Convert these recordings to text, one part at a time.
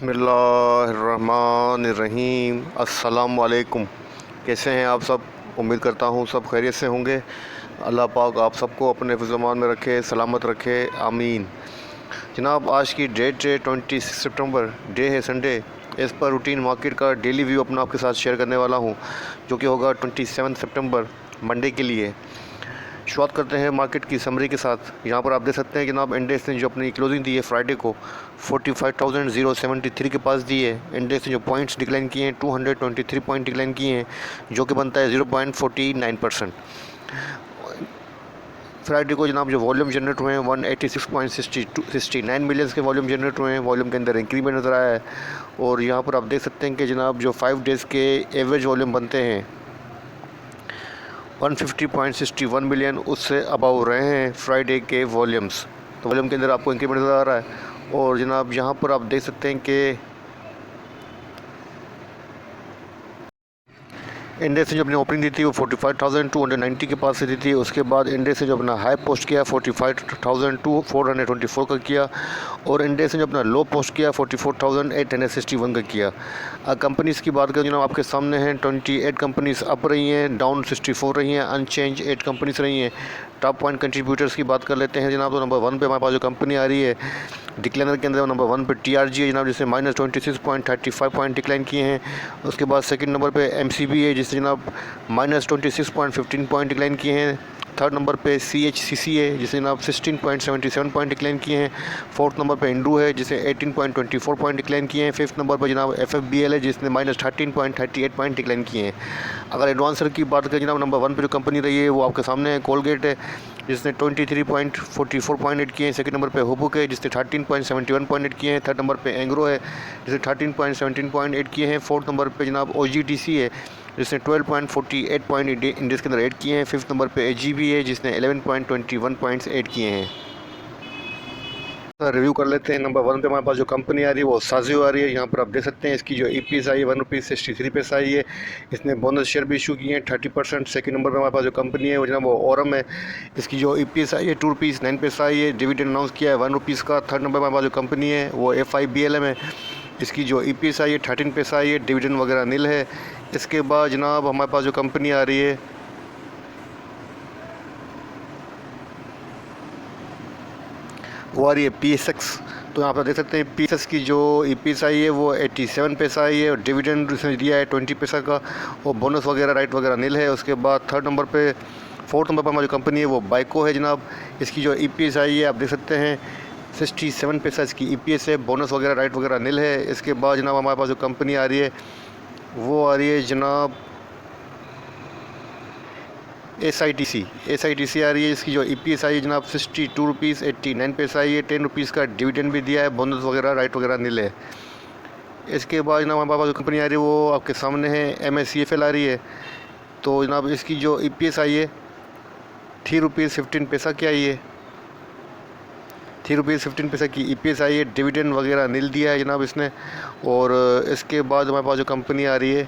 बिस्मिल्लाहिर्रहमानिर्रहीम। अस्सलाम वालेकुम। कैसे हैं आप सब? उम्मीद करता हूँ सब खैरियत से होंगे। अल्लाह पाक आप सबको अपने फ़िज़्ल-ए-मान में रखे, सलामत रखे, आमीन। जनाब, आज की डेट है 26 सितंबर, डे है संडे। इस पर रूटीन मार्केट का डेली व्यू अपना आपके साथ शेयर करने वाला हूँ, जो कि होगा 27 सितंबर मंडे के लिए। शुरुआत करते हैं मार्केट की समरी के साथ। यहाँ पर आप देख सकते हैं कि जनाब, इंडेक्स ने जो अपनी क्लोजिंग दी है फ्राइडे को 45,073 के पास दी है। इंडेक्स ने जो पॉइंट्स डिक्लाइन किए हैं 223 पॉइंट डिक्लाइन किए हैं, जो कि बनता है 0.49%। फ्राइडे को जनाब जो वॉल्यूम जनरेट हुए हैं 186.69 मिलियंस के वॉल्यूम जनरेट हुए हैं। वॉल्यूम के अंदर इंक्रीमेंट नज़र आया है। और यहाँ पर आप देख सकते हैं कि जनाब जो 5 डेज़ के एवरेज वॉल्यूम बनते हैं 150.61 मिलियन, उससे अबव रहे हैं फ्राइडे के वॉल्यूम्स। तो वॉल्यूम के अंदर आपको इंक्रीमेंट नज़र आ रहा है। और जनाब यहाँ पर आप देख सकते हैं कि इंडेक्स ने जो अपनी ओपनिंग दी थी वो 45,290 के पास से दी थी। उसके बाद इंडेक्स ने जो अपना हाई पोस्ट किया 45,424 का किया, और इंडेक्स ने जो अपना लो पोस्ट किया 44,861 का किया। कंपनीज़ की बात करें जनाब, आपके सामने हैं 28 कंपनीज़ अप रही हैं, डाउन 64 रही हैं, अनचेंज 8 कंपनीज़ रही हैं। टॉप पॉइंट कंट्रीब्यूटर्स की बात कर लेते हैं जनाब। तो नंबर 1 पे हमारे पास जो कंपनी आ रही है डिक्लाइनर के अंदर, नंबर 1 पे TRG है जनाब, जिसने -26.35 पॉइंट डिक्लाइन किए हैं। उसके बाद सेकंड नंबर पे MCB है, जिसने जनाब -26.15 पॉइंट डिक्लाइन किए हैं। थर्ड नंबर पे CHCC है, जिसने जनाब 16.77 पॉइंट डिक्लाइन किए हैं। फोर्थ नंबर पे इंडू है, जिसने 18.24 पॉइंट डिक्लाइन किए हैं। फिफ्थ नंबर पर जनाब FFBL है, जिसने -13.38 पॉइंट डिक्लाइन किए हैं। अगर एडवांसर की बात करें जनाब, नंबर 1 पे जो कंपनी रही है वो आपके सामने है, कोलगेट है, जिसने 23.44 पॉइंट एड किए हैं। सेकंड नंबर पे हुबुक है, जिसने 13.71 पॉइंट एड किए हैं। थर्ड नंबर पे एंग्रो है, जिसने 13.17 पॉइंट एड किए हैं। फोर्थ नंबर पे जनाब OGTC है, जिसने 12.48 पॉइंट इंडेक्स के अंदर ऐड किए हैं। फिफ्थ नंबर पे AGB है, जिसने 11.21 पॉइंट्स ऐड किए हैं। रिव्यू कर लेते हैं। नंबर 1 पे हमारे पास जो कंपनी आ रही है वो साजियो आ रही है। यहाँ पर आप देख सकते हैं इसकी जो EPS आई है ₹1.63 आई है। इसने बोनस शेयर भी इशू किए हैं 30%। सेकंड नंबर पे हमारे पास जो कंपनी है वो जनाब वो औरम है। इसकी जो EPS आई है ₹2.09 आई है। डिविडेंड अनाउंस किया है ₹1 का। थर्ड नंबर पर हमारे पास जो कंपनी है वो FIBLM है। इसकी जो EPS आई है 13 पैसा आई है। डिविडेंड वगैरह नील है। इसके बाद जनाब हमारे पास जो कंपनी आ रही है वो आ रही है PSX। तो यहाँ पर देख सकते हैं PSX की जो EPS आई है वो 87 पैसा आई है, और डिविडेंड उसने दिया है 20 पैसा का, और बोनस वगैरह राइट वगैरह नील है। उसके बाद थर्ड नंबर पे फोर्थ नंबर पर हमारी जो कंपनी है वो बाइको है जनाब। इसकी जो EPS आई है आप देख सकते हैं 67 पैसा इसकी EPS है, बोनस वगैरह राइट वगैरह नील है। इसके बाद जनाब हमारे पास जो कंपनी आ रही है वो आ रही है जनाब SITC आ रही है। इसकी जो EPS आई है जनाब ₹62.89 आई है। ₹10 का डिविडेंड भी दिया है, बोनस वगैरह राइट वगैरह नील है। इसके बाद जनाब हमारे पास जो कंपनी आ रही है वो आपके सामने है MSCFL आ रही है। तो जनाब इसकी जो EPS आई है ₹3.15 की आई है। ₹3.15 की EPS आई है, डिविडेंड वगैरह नील दिया है जनाब इसने। और इसके बाद हमारे पास जो कंपनी आ रही है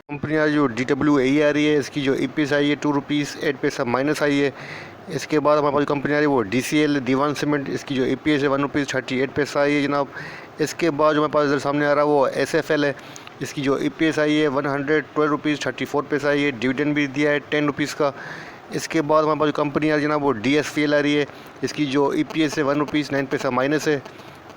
जो DWAE आ रही है। इसकी जो EPS आई है ₹2.08 माइनस आई है। इसके बाद हमारे पास जो कंपनी आ रही है वो DCL दीवान सीमेंट। इसकी जो EPS है ₹1.38 आई है जनाब। इसके बाद जो हमारे पास इधर सामने आ रहा है वो SFL है। इसकी जो EPS आई है ₹112.34 आई है, डिविडेंड भी दिया है ₹10 का। इसके बाद हमारे पास जो कंपनी आ रही है जनाब वो DSPL आ रही है। इसकी जो EPS है ₹1.09 माइनस है।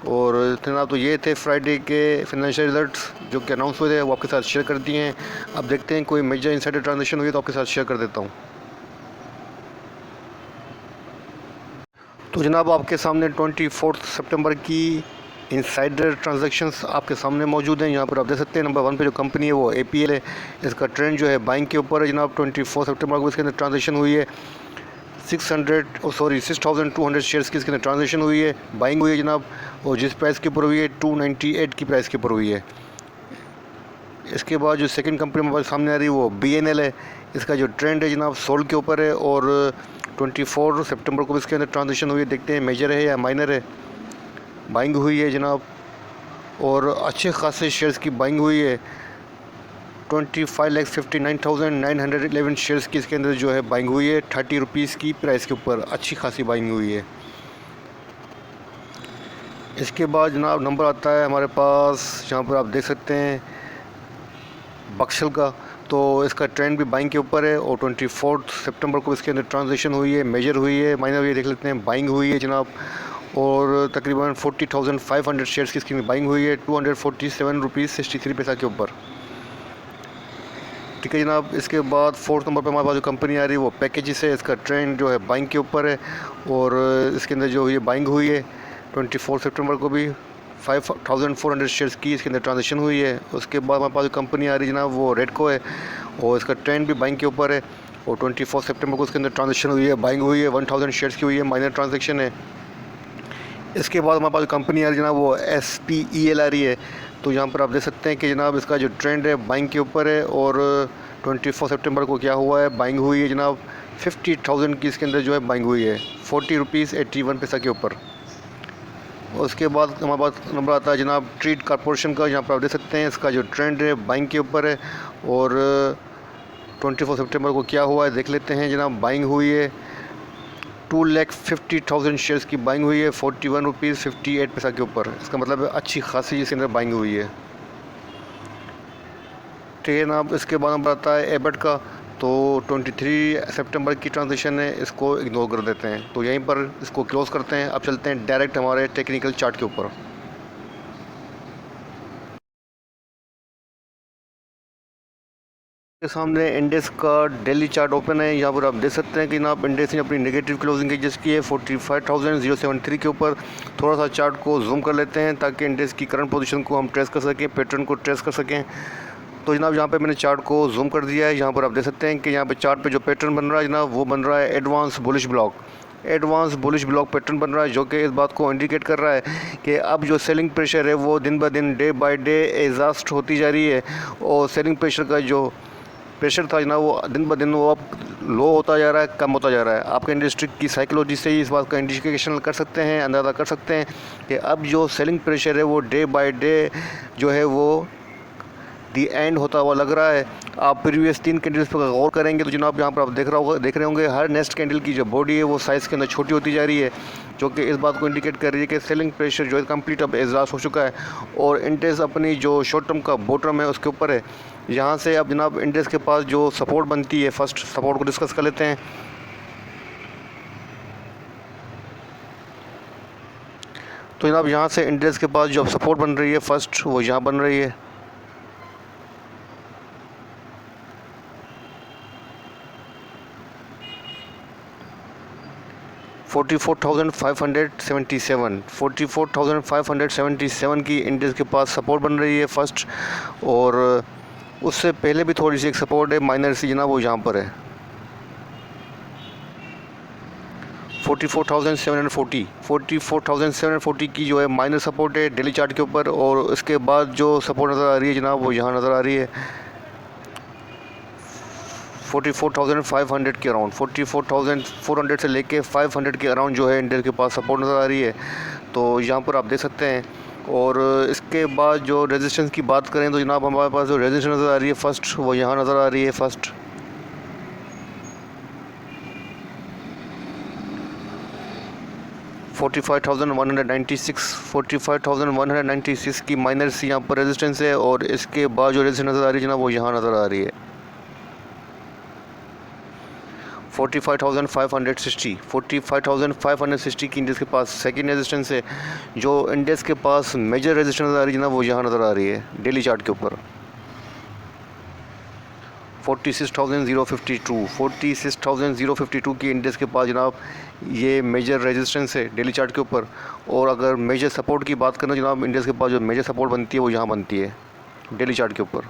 और जनाब तो ये थे फ्राइडे के फाइनेंशियल रिजल्ट्स जो कि अनाउंस हुए थे, वो आपके साथ शेयर कर दिए हैं। अब देखते हैं कोई मेजर इनसाइडर ट्रांजेक्शन हुई तो आपके साथ शेयर कर देता हूँ। तो जनाब आपके सामने 24 सितंबर की इनसाइडर ट्रांजैक्शंस आपके सामने मौजूद हैं। यहाँ पर आप देख सकते हैं नंबर 1 पे जो कंपनी है वो APL है। इसका ट्रेंड जो है बाइंग के ऊपर है जनाब। 24 सितंबर को इसके अंदर ट्रांजेक्शन हुई है 6,200 शेयर्स की इसके अंदर ट्रांजेक्शन हुई है, बाइंग हुई है जनाब। और जिस प्राइस के ऊपर हुई है 298 की प्राइस के ऊपर हुई है। इसके बाद जो सेकंड कंपनी हमारे सामने आ रही है वो BNL है। इसका जो ट्रेंड है जनाब सोल्ड के ऊपर है, और 24 सितंबर को भी इसके अंदर ट्रांजेक्शन हुई है। देखते हैं मेजर है या माइनर है। बाइंग हुई है जनाब, और अच्छे खासे शेयर्स की बाइंग हुई है। 25,59,911 शेयर्स की इसके अंदर जो है बाइंग हुई है। ₹30 की प्राइस के ऊपर अच्छी खासी बाइंग हुई है। इसके बाद जनाब नंबर आता है हमारे पास, जहाँ पर आप देख सकते हैं बक्शल का। तो इसका ट्रेंड भी बाइंग के ऊपर है और 24 सितंबर को इसके अंदर ट्रांजेक्शन हुई है, मेजर हुई है, माइनर हुई है, देख लेते हैं। बाइंग हुई है जनाब, और तकरीबन 40,500 शेयर्स की इसकी बाइंग हुई है 247 रुपीज़ 63 पैसा के ऊपर। ठीक है जनाब। इसके बाद 4th नंबर पे हमारे पास जो कंपनी आ रही है वो पैकेजेस है। इसका ट्रेंड जो है बाइंग के ऊपर है और इसके अंदर जो ये बाइंग हुई है 24 सितंबर को भी 5,400 शेयर्स की इसके अंदर ट्रांजेक्शन हुई है। उसके बाद हमारे पास जो कंपनी आ रही है जनाब वो रेडको है और इसका ट्रेंड भी बाइंग के ऊपर है और 24 सितंबर को इसके अंदर ट्रांजेक्शन हुई है, बाइंग हुई है, 1,000 शेयर्स की हुई है, माइनर ट्रांजेक्शन है। इसके बाद हमारे पास जो कंपनी आ रही है जनाब वो SPEL आ रही है। तो यहाँ पर आप देख सकते हैं कि जनाब इसका जो ट्रेंड है बाइंग के ऊपर है और 24 सितंबर को क्या हुआ है, बाइंग हुई है जनाब 50,000 की इसके अंदर जो है बाइंग हुई है 40 रुपीज़ 81 पैसा के ऊपर। उसके बाद हमारे पास नंबर आता है जनाब ट्रीट कॉर्पोरेशन का। यहाँ पर आप देख सकते हैं इसका जो ट्रेंड है बाइंग के ऊपर है और 24 सितंबर को क्या हुआ है देख लेते हैं जनाब। बाइंग हुई है 2,50,000 शेयर्स की बाइंग हुई है 41 रुपीज़ 58 पैसा के ऊपर। इसका मतलब है अच्छी खासी इसके अंदर बाइंग हुई है। ठीक है जनाब। इसके बाद नंबर आता है एबट का। तो 23 सितंबर की ट्रांजेक्शन है, इसको इग्नोर कर देते हैं। तो यहीं पर इसको क्लोज़ करते हैं। अब चलते हैं डायरेक्ट हमारे टेक्निकल चार्ट के ऊपर। के सामने इंडेक्स का डेली चार्ट ओपन है। यहाँ पर आप देख सकते हैं कि ना इंडेक्स ने अपनी नेगेटिव क्लोजिंग एडजस्ट की है 45,073 के ऊपर। थोड़ा सा चार्ट को जूम कर लेते हैं ताकि इंडेक्स की करंट पोजीशन को हम ट्रेस कर सकें, पैटर्न को ट्रेस कर सकें। तो जनाब यहाँ पे मैंने चार्ट को जूम कर दिया है। यहाँ पर आप देख सकते हैं कि यहाँ पे चार्ट पे जो पैटर्न बन रहा है जनाब वो बन रहा है advance bullish block. Advance bullish block pattern बन रहा है जो कि इस बात को इंडिकेट कर रहा है कि अब जो सेलिंग प्रेशर है वो दिन ब दिन, डे बाय डे एग्जॉस्ट होती जा रही है और सेलिंग प्रेशर का जो प्रेशर था जनाब वो दिन ब दिन वो अब लो होता जा रहा है, कम होता जा रहा है। आपके इंडस्ट्री की साइकोलॉजी से ही इस बात का इंडिकेशन कर सकते हैं, अंदाज़ा कर सकते हैं कि अब जो सेलिंग प्रेशर है वो डे बाय डे जो है वो दी एंड होता हुआ लग रहा है। आप प्रीवियस 3 कैंडल्स पर गौर करेंगे तो जनाब यहाँ पर आप देख रहे होंगे हर नेक्स्ट कैंडल की जो बॉडी है वो साइज़ के अंदर छोटी होती जा रही है, जो कि इस बात को इंडिकेट कर रही है कि सेलिंग प्रेशर जो है कंप्लीट अब एग्जॉस्ट हो चुका है और इंडेक्स अपनी जो शॉर्ट टर्म का बॉटम है उसके ऊपर है। यहाँ से अब जनाब इंडेक्स के पास जो सपोर्ट बनती है, फर्स्ट सपोर्ट को डिस्कस कर लेते हैं। तो जनाब यहाँ से इंडेक्स के पास जो सपोर्ट बन रही है फर्स्ट वो यहाँ बन रही है। $44,577 की इंडेक्स के पास सपोर्ट बन रही है फर्स्ट, और उससे पहले भी थोड़ी सी एक सपोर्ट है माइनर सी जनाब वो यहाँ पर है 44,740 की जो है माइनर सपोर्ट है डेली चार्ट के ऊपर। और इसके बाद जो सपोर्ट नज़र आ रही है जनाब वो यहाँ नज़र आ रही है 44,500 के अराउंड, 44,400 से लेके 500 के अराउंड जो है इंडेक्स के पास सपोर्ट नज़र आ रही है। तो यहाँ पर आप देख सकते हैं। और इसके बाद जो रेजिस्टेंस की बात करें तो जनाब हमारे पास जो रेजिस्टेंस नज़र आ रही है फर्स्ट वो यहाँ नज़र आ रही है फर्स्ट 45,196 की माइनर सी यहाँ पर रेजिस्टेंस है। और इसके बाद जो रेजिस्टेंस नज़र आ रही है जनाब वो यहाँ नज़र आ रही है 45,560 की इंडेक्स के पास सेकंड रेजिस्टेंस है। जो इंडेक्स के पास मेजर रेजिस्टेंस आ रही है ना वो यहाँ नज़र आ रही है डेली चार्ट के ऊपर 46,052 की इंडेक्स के पास जनाब ये मेजर रेजिस्टेंस है डेली चार्ट के ऊपर। और अगर मेजर सपोर्ट की बात करें जनाब इंडेक्स के पास जो मेजर सपोर्ट बनती है वो यहाँ बनती है डेली चार्ट के ऊपर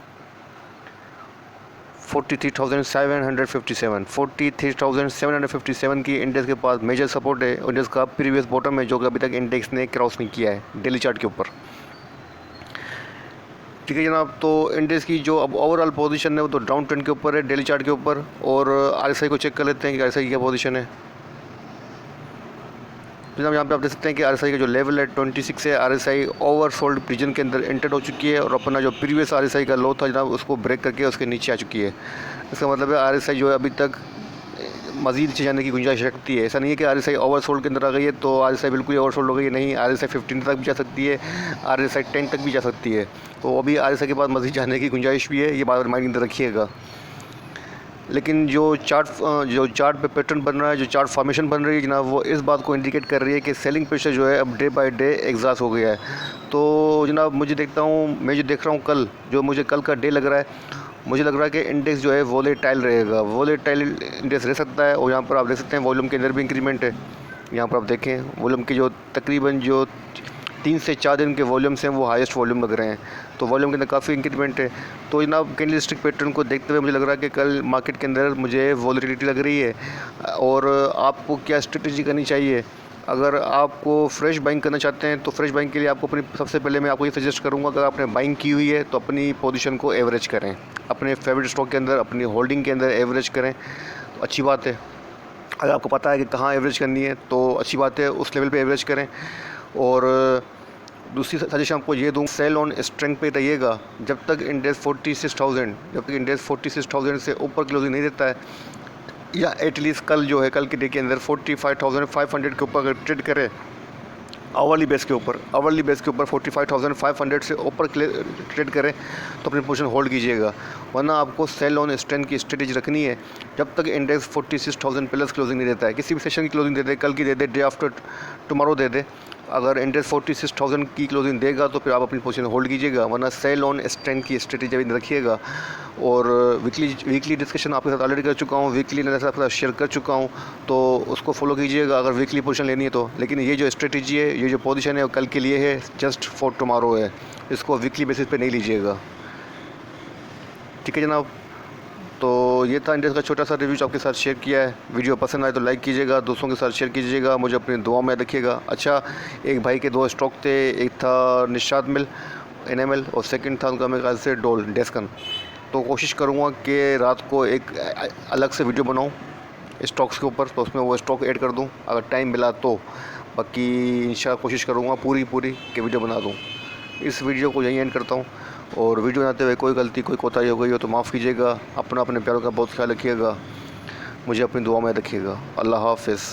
43,757 की इंडेक्स के पास मेजर सपोर्ट है। इंडेक्स का प्रीवियस बॉटम है जो कि अभी तक इंडेक्स ने क्रॉस नहीं किया है डेली चार्ट के ऊपर। ठीक है जनाब। तो इंडेक्स की जो अब ओवरऑल पोजीशन है वो तो डाउन ट्रेंड के ऊपर है डेली चार्ट के ऊपर। और RSI को चेक कर लेते हैं कि RSI की क्या पोजीशन है। जनाब यहाँ पे आप देख सकते हैं कि RSI का जो लेवल है 26 है। RSI ओवरसोल्ड रीजन के अंदर एंटर हो चुकी है और अपना जो प्रीवियस RSI का लो था जनाब उसको ब्रेक करके उसके नीचे आ चुकी है। इसका मतलब है RSI जो है अभी तक मज़ीद नीचे जाने की गुंजाइश रखती है। ऐसा नहीं है कि RSI ओवरसोल्ड के अंदर आ गई है तो RSI बिल्कुल ही ओवरसोल्ड हो गई है, नहीं, RSI 15 तक भी जा सकती है, RSI 10 तक भी जा सकती है। तो अभी RSI के बाद मज़ीद जाने की गुंजाइश भी है, ये बात माइंड में रखिएगा। लेकिन जो चार्ट पे पैटर्न बन रहा है, जो चार्ट फॉर्मेशन बन रही है जनाब, वो इस बात को इंडिकेट कर रही है कि सेलिंग प्रेशर जो है अब डे बाय डे एग्जॉस्ट हो गया है। तो जनाब मैं जो देख रहा हूँ कल, जो मुझे कल का डे लग रहा है, मुझे लग रहा है कि इंडेक्स जो है वोलेटाइल रहेगा, वोलेटाइल इंडेक्स रह सकता है। और यहाँ पर आप देख सकते हैं वॉल्यूम के अंदर भी इंक्रीमेंट है। यहाँ पर आप देखें वॉल्यूम की जो तकरीबन जो 3 से 4 दिन के वॉल्यूम्स हैं वो हाईएस्ट वॉल्यूम लग रहे हैं, तो वॉल्यूम के अंदर काफ़ी इंक्रीमेंट है। तो जनाब कैंडलस्टिक पैटर्न को देखते हुए मुझे लग रहा है कि कल मार्केट के अंदर मुझे वॉलेटिलिटी लग रही है। और आपको क्या स्ट्रेटजी करनी चाहिए, अगर आपको फ्रेश बाइंग करना चाहते हैं तो फ्रेश बाइंग के लिए आपको सबसे पहले मैं आपको ये सजेस्ट करूँगा, अगर आपने बाइंग की हुई है तो अपनी पोजीशन को एवरेज करें, अपने फेवरेट स्टॉक के अंदर अपनी होल्डिंग के अंदर एवरेज करें, तो अच्छी बात है। अगर आपको पता है कि कहाँ एवरेज करनी है तो अच्छी बात है, उस लेवल पे एवरेज करें। और दूसरी सजेशन आपको ये दूँ, सेल ऑन स्ट्रेंथ पे रहिएगा जब तक इंडेक्स 46,000 से ऊपर क्लोजिंग नहीं देता है, या एटलीस्ट कल के डे के अंदर 45,500 के ऊपर अगर ट्रेड करे, आवरली बेस के ऊपर 45,500 से ऊपर ट्रेड करें तो अपनी पोजीशन होल्ड कीजिएगा। वरना आपको सेल ऑन स्ट्रेंथ की स्ट्रेटेजी रखनी है जब तक इंडेक्स 46,000 प्लस क्लोजिंग नहीं देता है। किसी भी सेशन की क्लोजिंग दे दे, कल की दे दे, डे आफ्टर टुमारो दे दे, अगर इंडेक्स 46,000 की क्लोजिंग देगा तो फिर आप अपनी पोजीशन होल्ड कीजिएगा, वरना सेल ऑन स्ट्रेंथ की स्ट्रेटेजी अभी रखिएगा। और वीकली डिस्कशन आपके साथ ऑलरेडी कर चुका हूँ, वीकली एनालिसिस आपके साथ शेयर कर चुका हूँ, तो उसको फॉलो कीजिएगा अगर वीकली पोजीशन लेनी है तो। लेकिन ये जो स्ट्रेटेजी है, ये जो पोजीशन है वो कल के लिए है, जस्ट फॉर टुमारो है, इसको वीकली बेसिस पे नहीं लीजिएगा। ठीक है जनाब, तो ये था इंडेक्स का छोटा सा रिव्यू जो आपके साथ शेयर किया है। वीडियो पसंद आए तो लाइक कीजिएगा, दोस्तों के साथ शेयर कीजिएगा, मुझे अपनी दुआ में रखिएगा। अच्छा, एक भाई के 2 स्टॉक थे, एक था निशात मिल NML और सेकंड था उनका मेरे ख्याल से डोल डेस्कन। तो कोशिश करूँगा कि रात को एक अलग से वीडियो बनाऊँ स्टॉक्स के ऊपर, तो उसमें वो स्टॉक ऐड कर दूँ अगर टाइम मिला तो। बाकी इंशाल्लाह कोशिश करूँगा पूरी कि वीडियो बना दूँ। इस वीडियो को यहीं एंड करता हूँ, और वीडियो बनाते हुए कोई गलती कोई कोताही हो गई हो तो माफ़ कीजिएगा। अपने प्यारों का बहुत ख्याल रखिएगा, मुझे अपनी दुआ में रखिएगा। अल्लाह हाफ़िज़।